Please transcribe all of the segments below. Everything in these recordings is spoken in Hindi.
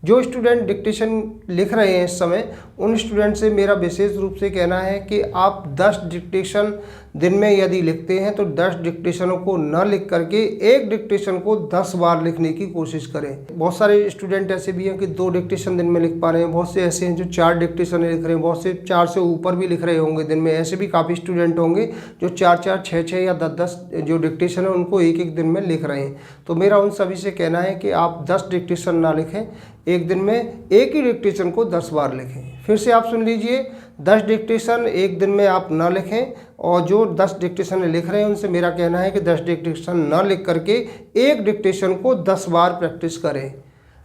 जो स्टूडेंट डिक्टेशन लिख रहे हैं इस समय, उन स्टूडेंट से मेरा विशेष रूप से कहना है कि आप 10 डिक्टेशन दिन में यदि लिखते हैं तो 10 डिक्टेशनों को न लिख करके एक डिक्टेशन को 10 बार लिखने की कोशिश करें। बहुत सारे स्टूडेंट ऐसे भी हैं कि 2 डिक्टेशन दिन में लिख पा रहे हैं, बहुत से ऐसे हैं जो 4 डिक्टेशन लिख रहे हैं, बहुत से 4 से ऊपर भी लिख रहे होंगे दिन में। ऐसे भी काफ़ी स्टूडेंट होंगे जो 4-4, 6-6 या 10-10 जो डिक्टेशन है उनको एक एक दिन में लिख रहे हैं। तो मेरा उन सभी से कहना है कि आप 10 डिक्टेशन ना लिखें, एक दिन में एक ही डिक्टेशन को 10 बार लिखें। फिर से आप सुन लीजिए, 10 डिक्टेशन एक दिन में आप ना लिखें, और जो 10 डिक्टेशन लिख रहे हैं उनसे मेरा कहना है कि 10 डिक्टेशन ना लिख करके एक डिक्टेशन को 10 बार प्रैक्टिस करें।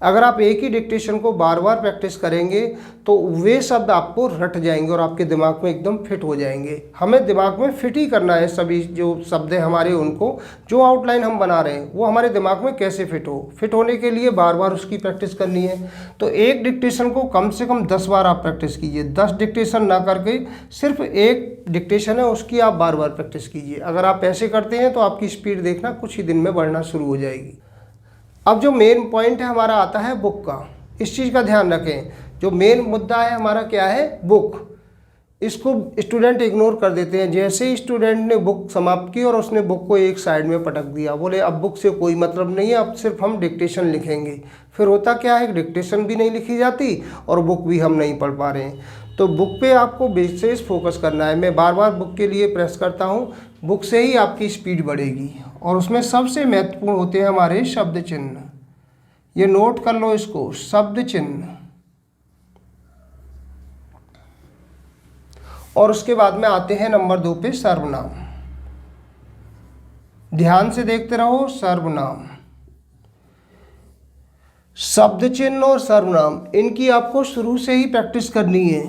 अगर आप एक ही डिक्टेशन को बार बार प्रैक्टिस करेंगे तो वे शब्द आपको रट जाएंगे और आपके दिमाग में एकदम फिट हो जाएंगे। हमें दिमाग में फिट ही करना है सभी जो शब्द हैं हमारे, उनको जो आउटलाइन हम बना रहे हैं वो हमारे दिमाग में कैसे फिट हो। फिट होने के लिए बार बार उसकी प्रैक्टिस करनी है। तो एक डिक्टेशन को कम से कम 10 बार आप प्रैक्टिस कीजिए। 10 डिक्टेशन ना करके सिर्फ एक डिक्टेशन है उसकी आप बार बार प्रैक्टिस कीजिए। अगर आप ऐसे करते हैं तो आपकी स्पीड देखना कुछ ही दिन में बढ़ना शुरू हो जाएगी। अब जो मेन पॉइंट है हमारा आता है बुक का। इस चीज़ का ध्यान रखें, जो मेन मुद्दा है हमारा क्या है, बुक। इसको स्टूडेंट इग्नोर कर देते हैं। जैसे ही स्टूडेंट ने बुक समाप्त की और उसने बुक को एक साइड में पटक दिया, बोले अब बुक से कोई मतलब नहीं है, अब सिर्फ हम डिक्टेशन लिखेंगे। फिर होता क्या है, डिक्टेशन भी नहीं लिखी जाती और बुक भी हम नहीं पढ़ पा रहे हैं। तो बुक पे आपको विशेष फोकस करना है। मैं बार बार बुक के लिए प्रेस करता हूँ। बुक से ही आपकी स्पीड बढ़ेगी और उसमें सबसे महत्वपूर्ण होते हैं हमारे शब्द चिन्ह। ये नोट कर लो इसको, शब्द चिन्ह। और उसके बाद में आते हैं नंबर 2 पे सर्वनाम। ध्यान से देखते रहो, सर्वनाम, शब्द चिन्ह और सर्वनाम, इनकी आपको शुरू से ही प्रैक्टिस करनी है।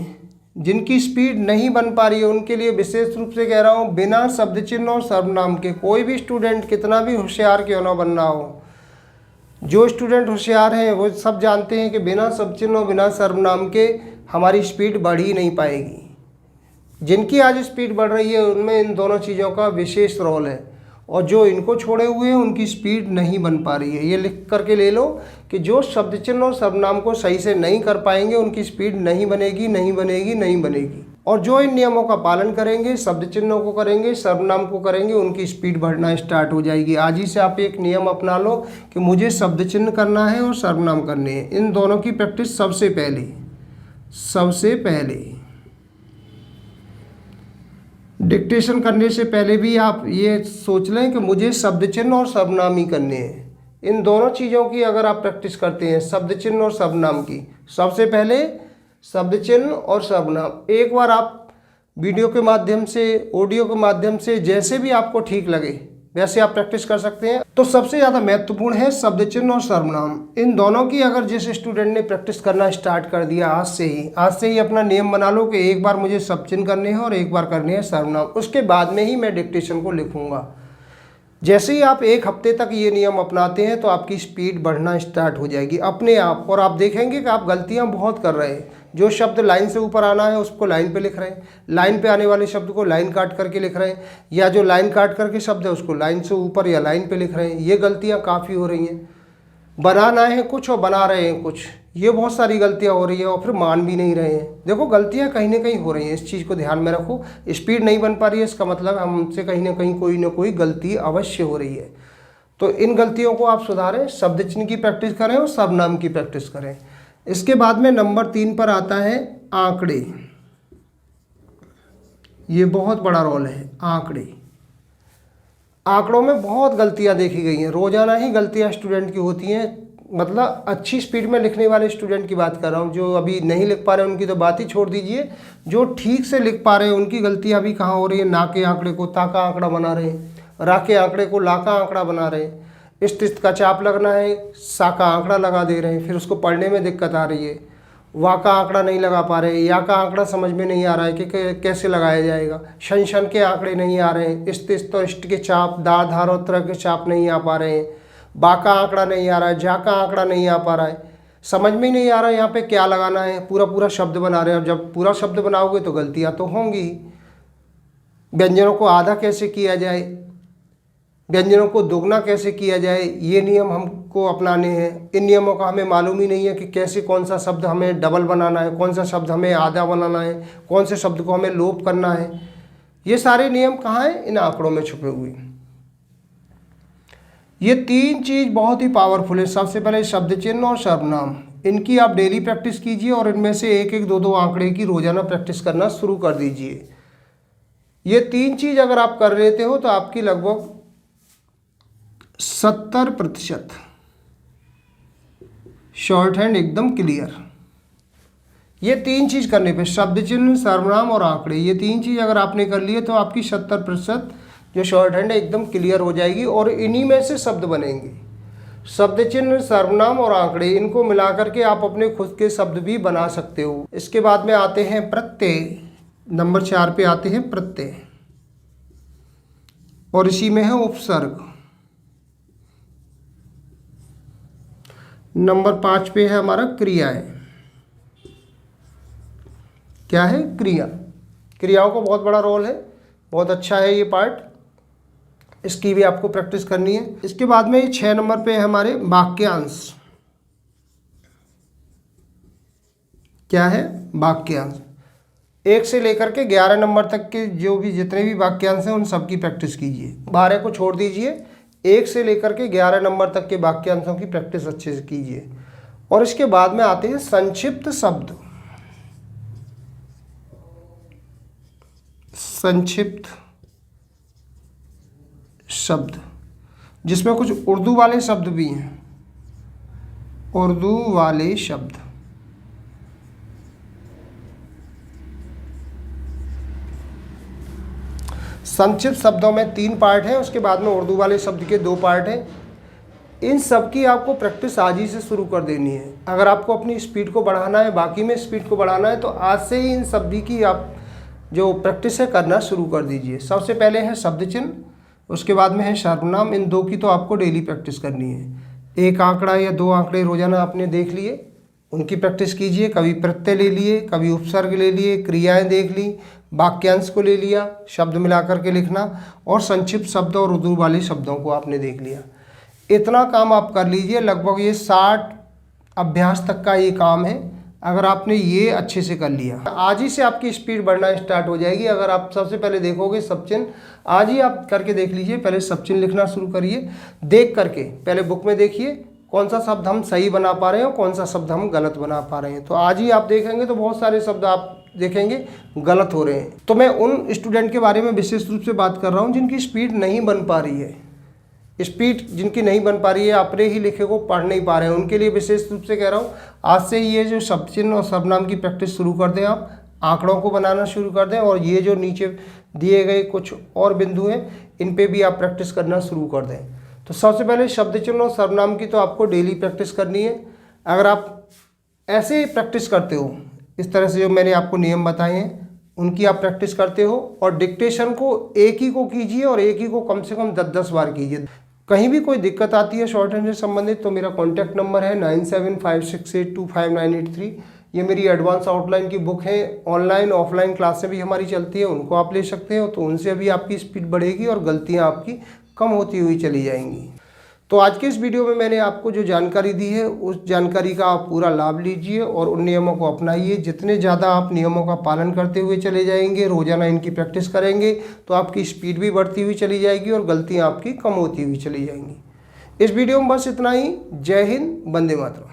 जिनकी स्पीड नहीं बन पा रही है उनके लिए विशेष रूप से कह रहा हूँ, बिना शब्द चिन्ह और सर्वनाम के कोई भी स्टूडेंट कितना भी होशियार क्यों ना बनना हो, जो स्टूडेंट होशियार हैं वो सब जानते हैं कि बिना शब्द चिन्ह और बिना सर्वनाम के हमारी स्पीड बढ़ ही नहीं पाएगी। जिनकी आज स्पीड बढ़ रही है उनमें इन दोनों चीज़ों का विशेष रोल है, और जो इनको छोड़े हुए हैं उनकी स्पीड नहीं बन पा रही है। ये लिख करके ले लो कि जो शब्द चिन्ह और सर्वनाम को सही से नहीं कर पाएंगे उनकी स्पीड नहीं बनेगी, नहीं बनेगी, नहीं बनेगी। और जो इन नियमों का पालन करेंगे, शब्द चिन्हों को करेंगे, सर्वनाम को करेंगे, उनकी स्पीड बढ़ना स्टार्ट हो जाएगी। आज ही से आप एक नियम अपना लो कि मुझे शब्द चिन्ह करना है और सर्वनाम करने हैं। इन दोनों की प्रैक्टिस सबसे पहले डिक्टेशन करने से पहले भी आप ये सोच लें कि मुझे शब्द चिन्ह और सर्वनाम ही करने हैं। इन दोनों चीज़ों की अगर आप प्रैक्टिस करते हैं, शब्द चिन्ह और सर्वनाम की, सबसे पहले शब्द चिन्ह और सर्वनाम, एक बार आप वीडियो के माध्यम से, ऑडियो के माध्यम से, जैसे भी आपको ठीक लगे वैसे आप प्रैक्टिस कर सकते हैं। तो सबसे ज़्यादा महत्वपूर्ण है शब्द चिन्ह और सर्वनाम। इन दोनों की अगर जिस स्टूडेंट ने प्रैक्टिस करना स्टार्ट कर दिया आज से ही अपना नियम बना लो कि एक बार मुझे शब्द चिन्ह करने हैं और एक बार करने हैं सर्वनाम, उसके बाद में ही मैं डिक्टेशन को लिखूंगा। जैसे ही आप एक हफ्ते तक ये नियम अपनाते हैं तो आपकी स्पीड बढ़ना स्टार्ट हो जाएगी अपने आप, और आप देखेंगे कि आप गलतियां बहुत कर रहे हैं। जो शब्द लाइन से ऊपर आना है उसको लाइन पे लिख रहे हैं, लाइन पे आने वाले शब्द को लाइन काट करके लिख रहे हैं, या जो लाइन काट करके शब्द है उसको लाइन से ऊपर या लाइन पे लिख रहे हैं। ये गलतियाँ काफ़ी हो रही हैं। बनाना है कुछ और बना रहे हैं कुछ, ये बहुत सारी गलतियां हो रही है और फिर मान भी नहीं रहे हैं। देखो गलतियां कहीं ना कहीं हो रही हैं, इस चीज़ को ध्यान में रखो। स्पीड नहीं बन पा रही है, इसका मतलब हमसे कहीं ना कोई गलती अवश्य हो रही है। तो इन गलतियों को आप सुधारें, शब्द चिन्ह की प्रैक्टिस करें और सर्वनाम की प्रैक्टिस करें। इसके बाद में नंबर 3 पर आता है आंकड़े। ये बहुत बड़ा रोल है आंकड़े। आंकड़ों में बहुत गलतियां देखी गई हैं, रोजाना ही गलतियां स्टूडेंट की होती हैं। मतलब अच्छी स्पीड में लिखने वाले स्टूडेंट की बात कर रहा हूँ, जो अभी नहीं लिख पा रहे उनकी तो बात ही छोड़ दीजिए। जो ठीक से लिख पा रहे हैं उनकी गलतियां अभी कहाँ हो रही है। ना के आंकड़े को ता का आंकड़ा बना रहे हैं, रा के आंकड़े को ला का आंकड़ा बना रहे हैं, इस्त का चाप लगना है सा का आंकड़ा लगा दे रहे हैं, फिर उसको पढ़ने में दिक्कत आ रही है। वा का आंकड़ा नहीं लगा पा रहे, या का आंकड़ा समझ में नहीं आ रहा है कि कैसे लगाया जाएगा। शन के आंकड़े नहीं आ रहे हैं, इस्त और इष्ट के चाप, दार धार और तरह के चाप नहीं आ पा रहे हैं। बा का आंकड़ा नहीं आ रहा है, जा का आंकड़ा नहीं आ पा रहा है, समझ में नहीं आ रहा है यहाँ पे क्या लगाना है। पूरा शब्द बना रहे हैं, और जब पूरा शब्द बनाओगे तो गलतियाँ तो होंगी। व्यंजनों को आधा कैसे किया जाए, व्यंजनों को दोगुना कैसे किया जाए, ये नियम हम को अपनाने हैं। इन नियमों का हमें मालूम ही नहीं है कि कैसे कौन सा शब्द हमें डबल बनाना है, कौन सा शब्द हमें आधा बनाना है, कौन से शब्द को हमें लोप करना है। ये सारे नियम कहाँ हैं? इन आंकड़ों में छुपे हुए हैं। ये तीन चीज़ बहुत ही पावरफुल है। सबसे पहले शब्द चिन्ह और सर्वनाम, इनकी आप डेली प्रैक्टिस कीजिए और इनमें से एक एक दो दो आंकड़े की रोजाना प्रैक्टिस करना शुरू कर दीजिए। ये तीन चीज़ अगर आप कर लेते हो तो आपकी लगभग 70% शॉर्ट हैंड एकदम क्लियर। ये तीन चीज़ करने पे, शब्द चिन्ह, सर्वनाम और आंकड़े, ये तीन चीज़ अगर आपने कर लिए तो आपकी 70% जो शॉर्ट हैंड है एकदम क्लियर हो जाएगी और इन्हीं में से शब्द बनेंगे। शब्द चिन्ह, सर्वनाम और आंकड़े, इनको मिलाकर के आप अपने खुद के शब्द भी बना सकते हो। इसके बाद में आते हैं प्रत्यय। नंबर 4 पे आते हैं प्रत्यय और इसी में है उपसर्ग। नंबर 5 पे है हमारा क्रियाएं। क्या है? क्रिया। क्रियाओं का बहुत बड़ा रोल है, बहुत अच्छा है ये पार्ट, इसकी भी आपको प्रैक्टिस करनी है। इसके बाद में 6 नंबर पे है हमारे वाक्यांश। क्या है? वाक्यांश। 1 से लेकर के 11 नंबर तक के जो भी जितने भी वाक्यांश हैं उन सब की प्रैक्टिस कीजिए। 12 को छोड़ दीजिए, 1 से लेकर के 11 नंबर तक के वाक्यांशों की प्रैक्टिस अच्छे से कीजिए। और इसके बाद में आते हैं संक्षिप्त शब्द। संक्षिप्त शब्द जिसमें कुछ उर्दू वाले शब्द भी हैं। उर्दू वाले शब्द, संक्षिप्त शब्दों में 3 पार्ट हैं, उसके बाद में उर्दू वाले शब्द के 2 पार्ट हैं। इन सब की आपको प्रैक्टिस आज ही से शुरू कर देनी है। अगर आपको अपनी स्पीड को बढ़ाना है, बाकी में स्पीड को बढ़ाना है, तो आज से ही इन सभी की आप जो प्रैक्टिस है करना शुरू कर दीजिए। सबसे पहले है शब्द चिन्ह, उसके बाद में है सर्वनाम। इन 2 की तो आपको डेली प्रैक्टिस करनी है। 1 आंकड़ा या 2 आंकड़े रोजाना आपने देख लिए, उनकी प्रैक्टिस कीजिए। कभी प्रत्यय ले लिए, कभी उपसर्ग ले लिए, क्रियाएं देख ली, वाक्यांश को ले लिया, शब्द मिला करके लिखना, और संक्षिप्त शब्द और उर्दू वाले शब्दों को आपने देख लिया। इतना काम आप कर लीजिए। लगभग ये 60 अभ्यास तक का ये काम है। अगर आपने ये अच्छे से कर लिया, आज ही से आपकी स्पीड बढ़ना स्टार्ट हो जाएगी। अगर आप सबसे पहले देखोगे सब चिन्ह, आज ही आप करके देख लीजिए। पहले सब चिन्ह लिखना शुरू करिए, देख करके पहले बुक में देखिए कौन सा शब्द हम सही बना पा रहे हैं और कौन सा शब्द हम गलत बना पा रहे हैं। तो आज ही आप देखेंगे तो बहुत सारे शब्द आप देखेंगे गलत हो रहे हैं। तो मैं उन स्टूडेंट के बारे में विशेष रूप से बात कर रहा हूँ जिनकी स्पीड नहीं बन पा रही है। स्पीड जिनकी नहीं बन पा रही है, अपने ही लिखे को पढ़ नहीं पा रहे हैं, उनके लिए विशेष रूप से कह रहा हूँ आज से ये जो शब्द चिन्ह और सर्वनाम की प्रैक्टिस शुरू कर दें। आप आंकड़ों को बनाना शुरू कर दें और ये जो नीचे दिए गए कुछ और बिंदु हैं इन पे भी आप प्रैक्टिस करना शुरू कर दें। तो सबसे पहले शब्द चिन्ह और सर्वनाम की तो आपको डेली प्रैक्टिस करनी है। अगर आप ऐसे ही प्रैक्टिस करते हो, इस तरह से जो मैंने आपको नियम बताए हैं उनकी आप प्रैक्टिस करते हो, और डिक्टेशन को एक ही को कीजिए और एक ही को कम से कम 10-10 बार कीजिए। कहीं भी कोई दिक्कत आती है शॉर्ट हैंड से संबंधित तो मेरा कॉन्टैक्ट नंबर है 9756825983। ये मेरी एडवांस आउटलाइन की बुक है। ऑनलाइन ऑफलाइन क्लासें भी हमारी चलती है, उनको आप ले सकते हो। तो उनसे भी आपकी स्पीड बढ़ेगी और गलतियाँ आपकी कम होती हुई चली जाएंगी। तो आज के इस वीडियो में मैंने आपको जो जानकारी दी है उस जानकारी का आप पूरा लाभ लीजिए और उन नियमों को अपनाइए। जितने ज़्यादा आप नियमों का पालन करते हुए चले जाएंगे, रोज़ाना इनकी प्रैक्टिस करेंगे, तो आपकी स्पीड भी बढ़ती हुई चली जाएगी और गलतियाँ आपकी कम होती हुई चली जाएंगी। इस वीडियो में बस इतना ही। जय हिंद, वंदे मातरम।